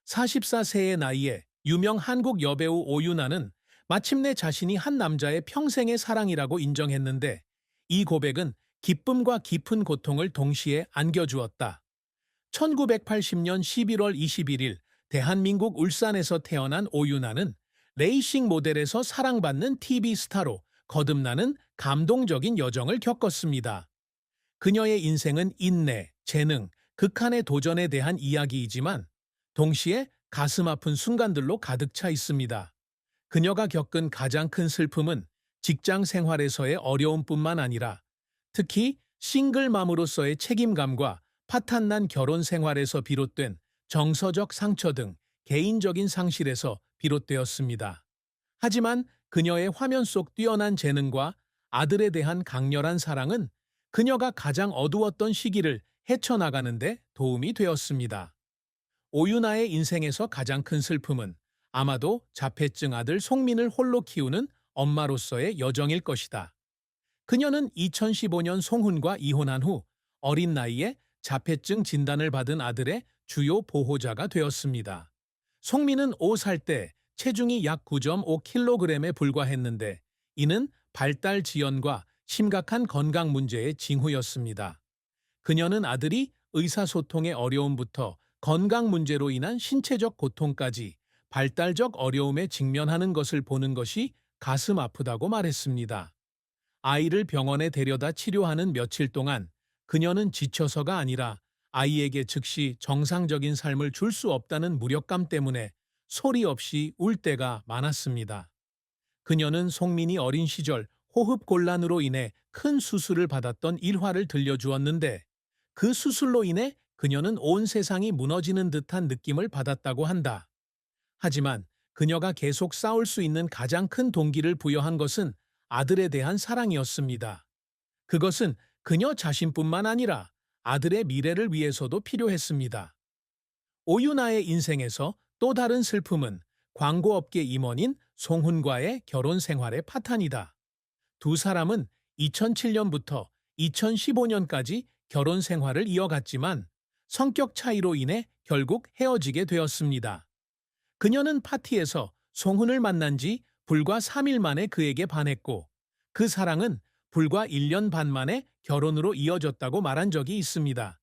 44세의 나이에 유명 한국 여배우 오유나는 마침내 자신이 한 남자의 평생의 사랑이라고 인정했는데 이 고백은 기쁨과 깊은 고통을 동시에 안겨주었다. 1980년 11월 21일 대한민국 울산에서 태어난 오유나는 레이싱 모델에서 사랑받는 TV 스타로 거듭나는 감동적인 여정을 겪었습니다. 그녀의 인생은 인내, 재능, 극한의 도전에 대한 이야기이지만 동시에 가슴 아픈 순간들로 가득 차 있습니다. 그녀가 겪은 가장 큰 슬픔은 직장 생활에서의 어려움뿐만 아니라 특히 싱글맘으로서의 책임감과 파탄난 결혼 생활에서 비롯된 정서적 상처 등 개인적인 상실에서 비롯되었습니다. 하지만 그녀의 화면 속 뛰어난 재능과 아들에 대한 강렬한 사랑은 그녀가 가장 어두웠던 시기를 헤쳐나가는 데 도움이 되었습니다. 오유나의 인생에서 가장 큰 슬픔은 아마도 자폐증 아들 송민을 홀로 키우는 엄마로서의 여정일 것이다. 그녀는 2015년 송훈과 이혼한 후 어린 나이에 자폐증 진단을 받은 아들의 주요 보호자가 되었습니다. 송민은 5살 때 체중이 약 9.5kg에 불과했는데 이는 발달 지연과 심각한 건강 문제의 징후였습니다. 그녀는 아들이 의사소통의 어려움부터 건강 문제로 인한 신체적 고통까지 발달적 어려움에 직면하는 것을 보는 것이 가슴 아프다고 말했습니다. 아이를 병원에 데려다 치료하는 며칠 동안 그녀는 지쳐서가 아니라 아이에게 즉시 정상적인 삶을 줄 수 없다는 무력감 때문에 소리 없이 울 때가 많았습니다. 그녀는 송민이 어린 시절 호흡곤란으로 인해 큰 수술을 받았던 일화를 들려주었는데 그 수술로 인해 그녀는 온 세상이 무너지는 듯한 느낌을 받았다고 한다. 하지만 그녀가 계속 싸울 수 있는 가장 큰 동기를 부여한 것은 아들에 대한 사랑이었습니다. 그것은 그녀 자신뿐만 아니라 아들의 미래를 위해서도 필요했습니다. 오유나의 인생에서 또 다른 슬픔은 광고업계 임원인 송훈과의 결혼 생활의 파탄이다. 두 사람은 2007년부터 2015년까지 결혼 생활을 이어갔지만 성격 차이로 인해 결국 헤어지게 되었습니다. 그녀는 파티에서 송훈을 만난 지 불과 3일 만에 그에게 반했고 그 사랑은 불과 1년 반 만에 결혼으로 이어졌다고 말한 적이 있습니다.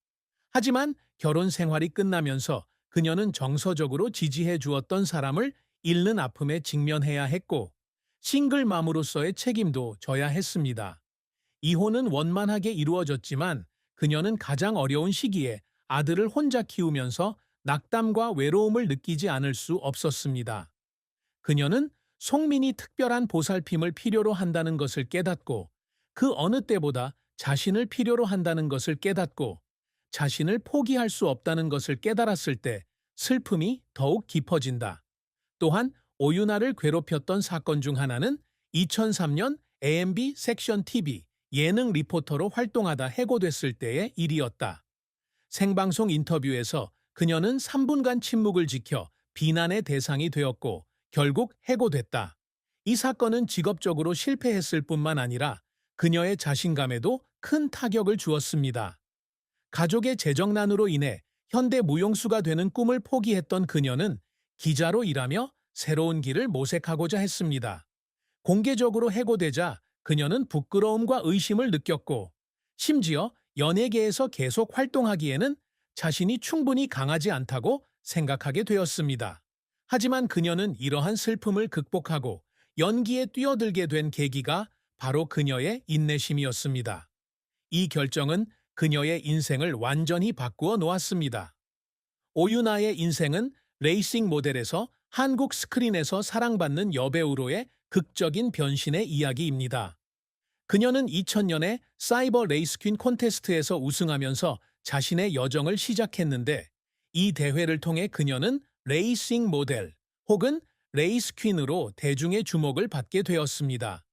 하지만 결혼 생활이 끝나면서 그녀는 정서적으로 지지해 주었던 사람을 잃는 아픔에 직면해야 했고 싱글맘으로서의 책임도 져야 했습니다. 이혼은 원만하게 이루어졌지만 그녀는 가장 어려운 시기에 아들을 혼자 키우면서 낙담과 외로움을 느끼지 않을 수 없었습니다. 그녀는 송민이 특별한 보살핌을 필요로 한다는 것을 깨닫고 그 어느 때보다 자신을 필요로 한다는 것을 깨닫고 자신을 포기할 수 없다는 것을 깨달았을 때 슬픔이 더욱 깊어진다. 또한 오유나를 괴롭혔던 사건 중 하나는 2003년 AMB 섹션 TV 예능 리포터로 활동하다 해고됐을 때의 일이었다. 생방송 인터뷰에서 그녀는 3분간 침묵을 지켜 비난의 대상이 되었고 결국 해고됐다. 이 사건은 직업적으로 실패했을 뿐만 아니라 그녀의 자신감에도 큰 타격을 주었습니다. 가족의 재정난으로 인해 현대 무용수가 되는 꿈을 포기했던 그녀는 기자로 일하며 새로운 길을 모색하고자 했습니다. 공개적으로 해고되자 그녀는 부끄러움과 의심을 느꼈고 심지어 연예계에서 계속 활동하기에는 자신이 충분히 강하지 않다고 생각하게 되었습니다. 하지만 그녀는 이러한 슬픔을 극복하고 연기에 뛰어들게 된 계기가 바로 그녀의 인내심이었습니다. 이 결정은 그녀의 인생을 완전히 바꾸어 놓았습니다. 오유나의 인생은 레이싱 모델에서 한국 스크린에서 사랑받는 여배우로의 극적인 변신의 이야기입니다. 그녀는 2000년에 사이버 레이스퀸 콘테스트에서 우승하면서 자신의 여정을 시작했는데 이 대회를 통해 그녀는 레이싱 모델 혹은 레이스퀸으로 대중의 주목을 받게 되었습니다.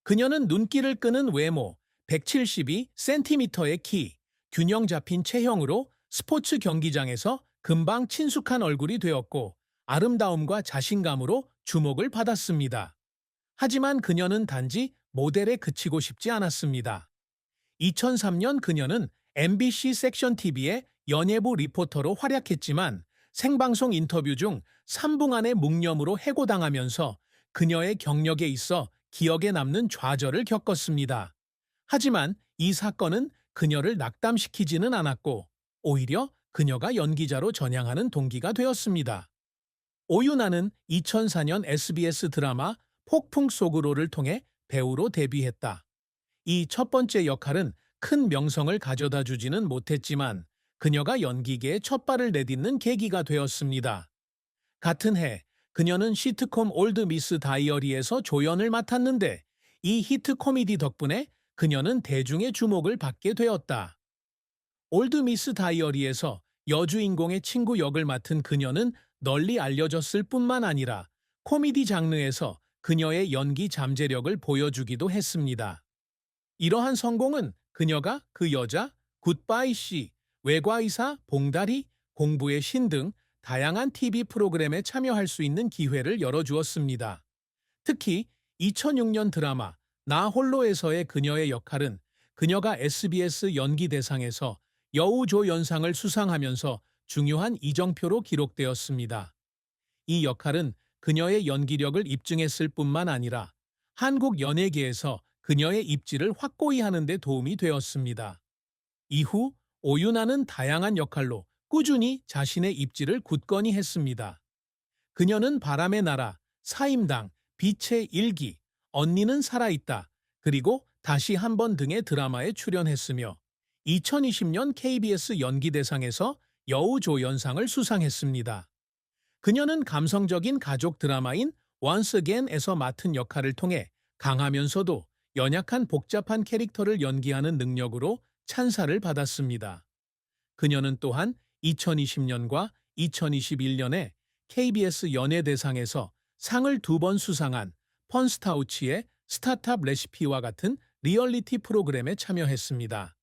그녀는 눈길을 끄는 외모, 172cm의 키, 균형 잡힌 체형으로 스포츠 경기장에서 금방 친숙한 얼굴이 되었고 아름다움과 자신감으로 주목을 받았습니다. 하지만 그녀는 단지 모델에 그치고 싶지 않았습니다. 2003년 그녀는 MBC 섹션 TV의 연예부 리포터로 활약했지만 생방송 인터뷰 중 3분간의 묵념으로 해고당하면서 그녀의 경력에 있어 기억에 남는 좌절을 겪었습니다. 하지만 이 사건은 그녀를 낙담시키지는 않았고 오히려 그녀가 연기자로 전향하는 동기가 되었습니다. 오유나는 2004년 SBS 드라마 폭풍 속으로를 통해 배우로 데뷔했다. 이 첫 번째 역할은 큰 명성을 가져다 주지는 못했지만 그녀가 연기계에 첫 발을 내딛는 계기가 되었습니다. 같은 해 그녀는 시트콤 올드 미스 다이어리에서 조연을 맡았는데 이 히트 코미디 덕분에 그녀는 대중의 주목을 받게 되었다. 올드 미스 다이어리에서 여주인공의 친구 역을 맡은 그녀는 널리 알려졌을 뿐만 아니라 코미디 장르에서 그녀의 연기 잠재력을 보여주기도 했습니다. 이러한 성공은 그녀가 그 여자, 굿바이 씨, 외과의사, 봉다리, 공부의 신 등 다양한 TV 프로그램에 참여할 수 있는 기회를 열어주었습니다. 특히 2006년 드라마 나 홀로에서의 그녀의 역할은 그녀가 SBS 연기대상에서 여우조연상을 수상하면서 중요한 이정표로 기록되었습니다. 이 역할은 그녀의 연기력을 입증했을 뿐만 아니라 한국 연예계에서 그녀의 입지를 확고히 하는 데 도움이 되었습니다. 이후 오유나는 다양한 역할로 꾸준히 자신의 입지를 굳건히 했습니다. 그녀는 바람의 나라, 사임당, 빛의 일기, 언니는 살아있다, 그리고 다시 한 번 등의 드라마에 출연했으며 2020년 KBS 연기대상에서 여우조연상을 수상했습니다. 그녀는 감성적인 가족 드라마인 Once Again에서 맡은 역할을 통해 강하면서도 연약한 복잡한 캐릭터를 연기하는 능력으로 찬사를 받았습니다. 그녀는 또한 2020년과 2021년에 KBS 연예대상에서 상을 2번 수상한 펀스타우치의 스타트업 레시피와 같은 리얼리티 프로그램에 참여했습니다.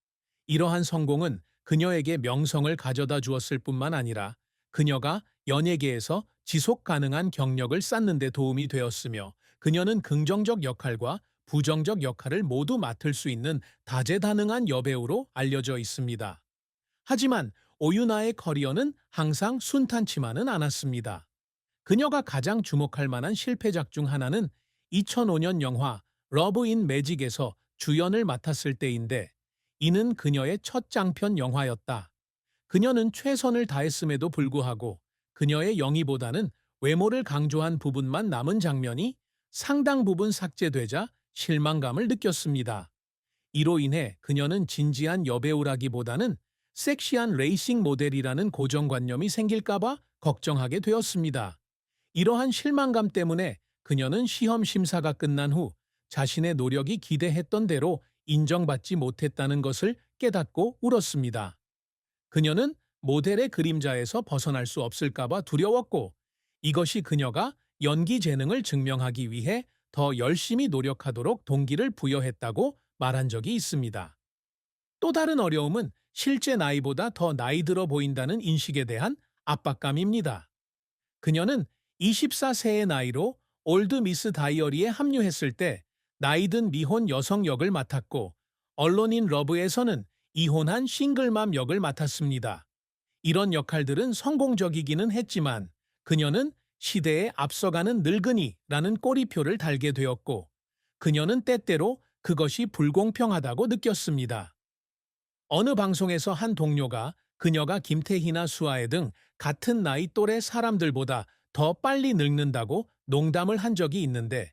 이러한 성공은 그녀에게 명성을 가져다 주었을 뿐만 아니라 그녀가 연예계에서 지속 가능한 경력을 쌓는 데 도움이 되었으며 그녀는 긍정적 역할과 부정적 역할을 모두 맡을 수 있는 다재다능한 여배우로 알려져 있습니다. 하지만 오유나의 커리어는 항상 순탄치만은 않았습니다. 그녀가 가장 주목할 만한 실패작 중 하나는 2005년 영화 러브 인 매직에서 주연을 맡았을 때인데 이는 그녀의 첫 장편 영화였다. 그녀는 최선을 다했음에도 불구하고 그녀의 영위보다는 외모를 강조한 부분만 남은 장면이 상당 부분 삭제되자 실망감을 느꼈습니다. 이로 인해 그녀는 진지한 여배우라기보다는 섹시한 레이싱 모델이라는 고정관념이 생길까봐 걱정하게 되었습니다. 이러한 실망감 때문에 그녀는 시험 심사가 끝난 후 자신의 노력이 기대했던 대로 인정받지 못했다는 것을 깨닫고 울었습니다. 그녀는 모델의 그림자에서 벗어날 수 없을까봐 두려웠고 이것이 그녀가 연기 재능을 증명하기 위해 더 열심히 노력하도록 동기를 부여했다고 말한 적이 있습니다. 또 다른 어려움은 실제 나이보다 더 나이 들어 보인다는 인식에 대한 압박감입니다. 그녀는 24세의 나이로 올드 미스 다이어리에 합류했을 때 나이든 미혼 여성 역을 맡았고 언론인 러브에서는 이혼한 싱글맘 역을 맡았습니다. 이런 역할들은 성공적이기는 했지만 그녀는 시대에 앞서가는 늙은이라는 꼬리표를 달게 되었고 그녀는 때때로 그것이 불공평하다고 느꼈습니다. 어느 방송에서 한 동료가 그녀가 김태희나 수아애 등 같은 나이 또래 사람들보다 더 빨리 늙는다고 농담을 한 적이 있는데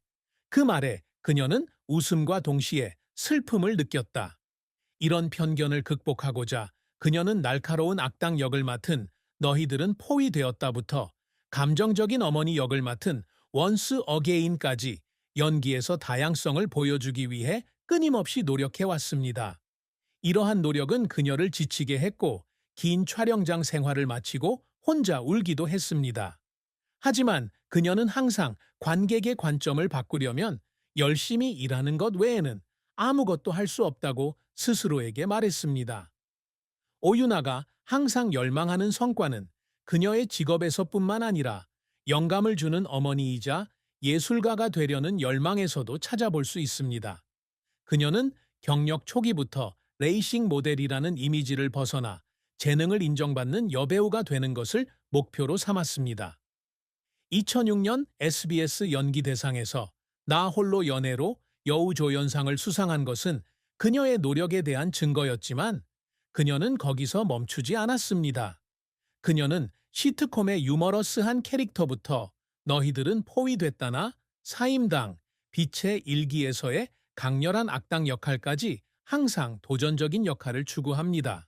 그 말에 그녀는 웃음과 동시에 슬픔을 느꼈다. 이런 편견을 극복하고자 그녀는 날카로운 악당 역을 맡은 너희들은 포위되었다부터 감정적인 어머니 역을 맡은 원스 어게인까지 연기에서 다양성을 보여주기 위해 끊임없이 노력해왔습니다. 이러한 노력은 그녀를 지치게 했고 긴 촬영장 생활을 마치고 혼자 울기도 했습니다. 하지만 그녀는 항상 관객의 관점을 바꾸려면 열심히 일하는 것 외에는 아무것도 할 수 없다고 스스로에게 말했습니다. 오유나가 항상 열망하는 성과는 그녀의 직업에서뿐만 아니라 영감을 주는 어머니이자 예술가가 되려는 열망에서도 찾아볼 수 있습니다. 그녀는 경력 초기부터 레이싱 모델이라는 이미지를 벗어나 재능을 인정받는 여배우가 되는 것을 목표로 삼았습니다. 2006년 SBS 연기대상에서 나 홀로 연애로 여우조연상을 수상한 것은 그녀의 노력에 대한 증거였지만 그녀는 거기서 멈추지 않았습니다. 그녀는 시트콤의 유머러스한 캐릭터부터 너희들은 포위됐다나 사임당, 빛의 일기에서의 강렬한 악당 역할까지 항상 도전적인 역할을 추구합니다.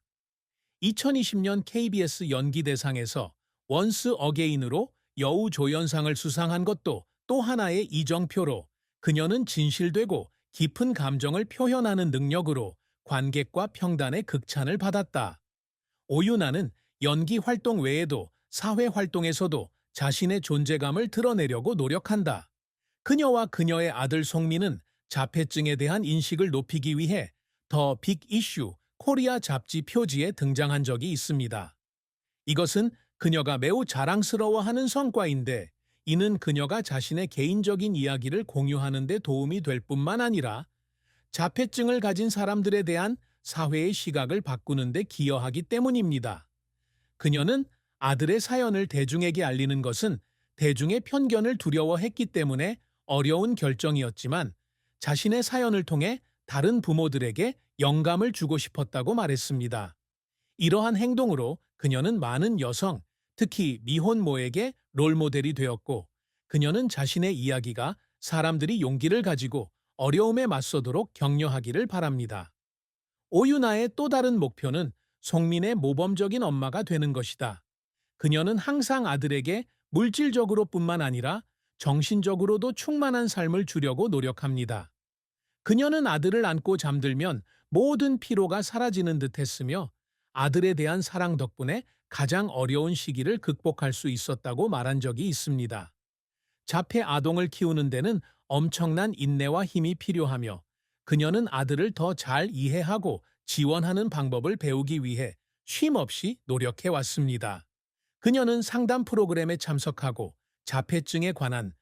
2020년 KBS 연기대상에서 원스 어게인으로 여우조연상을 수상한 것도 또 하나의 이정표로 그녀는 진실되고 깊은 감정을 표현하는 능력으로 관객과 평단의 극찬을 받았다. 오유나는 연기 활동 외에도 사회 활동에서도 자신의 존재감을 드러내려고 노력한다. 그녀와 그녀의 아들 송민은 자폐증에 대한 인식을 높이기 위해 더 빅 이슈 코리아 잡지 표지에 등장한 적이 있습니다. 이것은 그녀가 매우 자랑스러워하는 성과인데 이는 그녀가 자신의 개인적인 이야기를 공유하는 데 도움이 될 뿐만 아니라 자폐증을 가진 사람들에 대한 사회의 시각을 바꾸는 데 기여하기 때문입니다. 그녀는 아들의 사연을 대중에게 알리는 것은 대중의 편견을 두려워했기 때문에 어려운 결정이었지만 자신의 사연을 통해 다른 부모들에게 영감을 주고 싶었다고 말했습니다. 이러한 행동으로 그녀는 많은 여성, 특히 미혼모에게 롤모델이 되었고 그녀는 자신의 이야기가 사람들이 용기를 가지고 어려움에 맞서도록 격려하기를 바랍니다. 오유나의 또 다른 목표는 송민의 모범적인 엄마가 되는 것이다. 그녀는 항상 아들에게 물질적으로뿐만 아니라 정신적으로도 충만한 삶을 주려고 노력합니다. 그녀는 아들을 안고 잠들면 모든 피로가 사라지는 듯 했으며 아들에 대한 사랑 덕분에 가장 어려운 시기를 극복할 수 있었다고 말한 적이 있습니다. 자폐 아동을 키우는 데는 엄청난 인내와 힘이 필요하며 그녀는 아들을 더 잘 이해하고 지원하는 방법을 배우기 위해 쉼없이 노력해 왔습니다. 그녀는 상담 프로그램에 참석하고 자폐증에 관한